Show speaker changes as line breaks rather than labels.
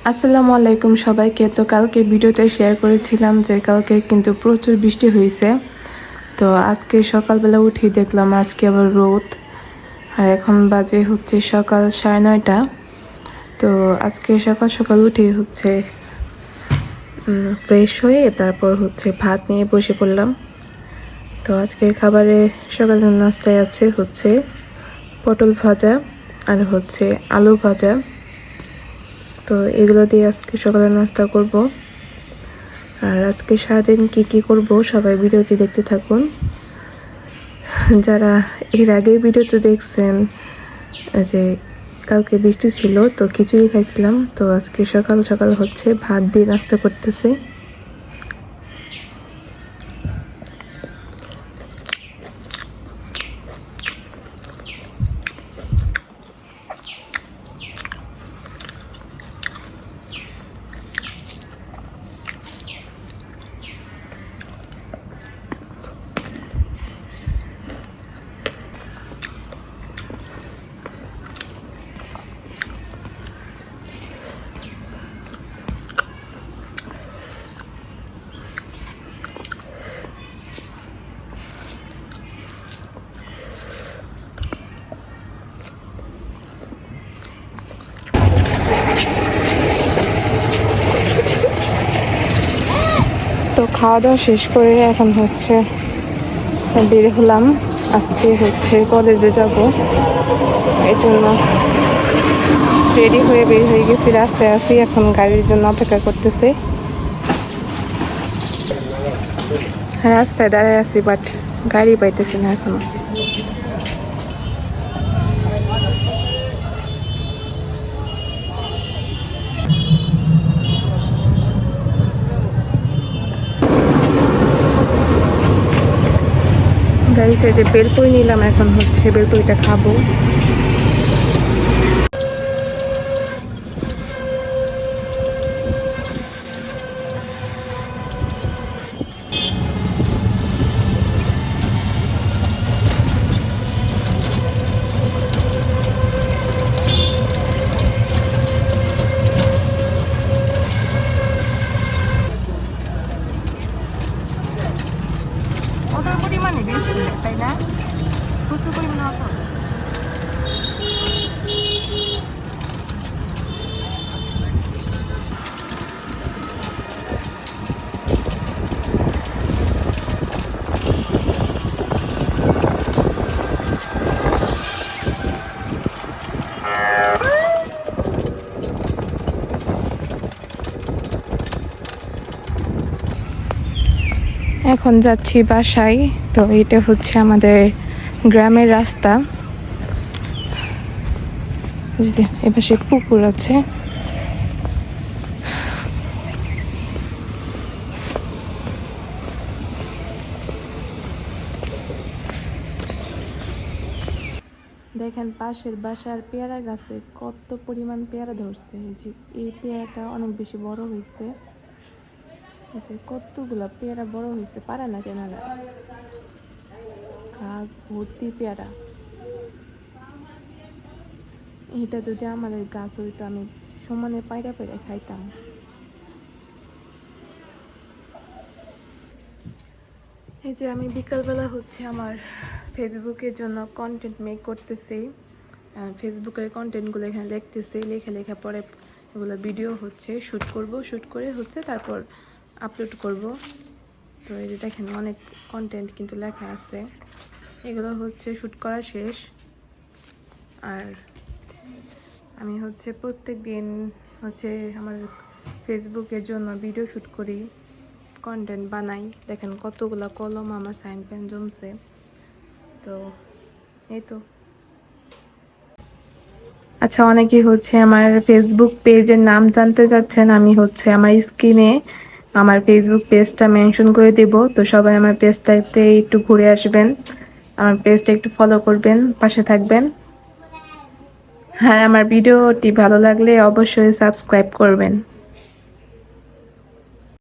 আসসালামু আলাইকুম সবাইকে। তো কালকে ভিডিওতে শেয়ার করেছিলাম যে কালকে কিন্তু প্রচুর বৃষ্টি হয়েছে। তো আজকে সকালবেলা উঠে দেখলাম আজকে আবার রোদ, আর এখন বাজে হচ্ছে সকাল 9:30। তো আজকে সকাল সকাল উঠে হচ্ছে ফ্রেশ হয়ে তারপর হচ্ছে ভাত নিয়ে বসে পড়লাম। তো আজকে খাবারে সকালের নাস্তায় আছে হচ্ছে পটল ভাজা আর হচ্ছে আলু ভাজা। তো এগুলো দিয়ে আজকে সকালে নাস্তা করব। আর আজকে সারাদিন কি করব সবাই ভিডিওটি দেখতে থাকুন। যারা এর আগে ভিডিওতে দেখছেন যে কালকে বৃষ্টি ছিল, তো খিচুড়ি খাইছিলাম। তো আজকে সকাল সকাল হচ্ছে ভাত দিয়ে নাস্তা করতেছে। তো খাওয়া দাওয়া শেষ করে এখন হচ্ছে বের হলাম। আজকে হচ্ছে কলেজে যাব, এই জন্য রেডি হয়ে বের হয়ে গেছি। রাস্তায় আছি, এখন গাড়ির জন্য অপেক্ষা করতেছে। রাস্তায় দাঁড়ায় আছি, বাট গাড়ি পাইতেছি না এখনো। গাড়ি সাইডে বেলপুরি নিলাম, এখন হচ্ছে বেলপুরিটা খাবো। ওটার পরিমাণে বেশি, তাই না? প্রচুর পরিমাণে অটো। এখন যাচ্ছি বাসায়। তো এটা হচ্ছে আমাদের গ্রামের রাস্তা। এপাশে পুকুর আছে। দেখেন পাশের বাসার পেয়ারা গাছে কত পরিমাণ পেয়ারা ধরছে। এই পেয়ারাটা অনেক বেশি বড় হয়েছে। যে কতগুলা পেয়ারা বড় হয়েছে, পারে না কেনারা। গাছ ভর্তি পেয়ারা। এটা যদি আমাদের গাছ হইতো, আমি সমানে পায়রা পায়রা খাইতাম। এই যে আমি বিকালবেলা হচ্ছে আমার ফেসবুকের জন্য কন্টেন্ট মেক করতেছি। ফেসবুকের কন্টেন্টগুলো এখানে লিখতেছি, লেখা পরে এগুলো ভিডিও হচ্ছে শ্যুট করব। শ্যুট করে হচ্ছে তারপর আপলোড করব। তো এই যে দেখেন অনেক কন্টেন্ট কিন্তু লেখা আছে। এগুলো হচ্ছে শ্যুট করা শেষ। আর আমি হচ্ছে প্রত্যেক দিন হচ্ছে আমার ফেসবুকের জন্য ভিডিও শ্যুট করি, কন্টেন্ট বানাই। দেখেন কতগুলো কলম আমার সাইন পেন জমছে। তো এই তো। আচ্ছা, অনেকেই হচ্ছে আমার ফেসবুক পেজের নাম জানতে চাচ্ছেন। আমি হচ্ছে আমার স্ক্রিনে আমার ফেসবুক পেজটা মেনশন করে দেব। তো সবাই আমার পেজটাতে একটু ঘুরে আসবেন, আমার পেজটা একটু ফলো করবেন, পাশে থাকবেন। হ্যাঁ, আমার ভিডিওটি ভালো লাগলে অবশ্যই সাবস্ক্রাইব করবেন।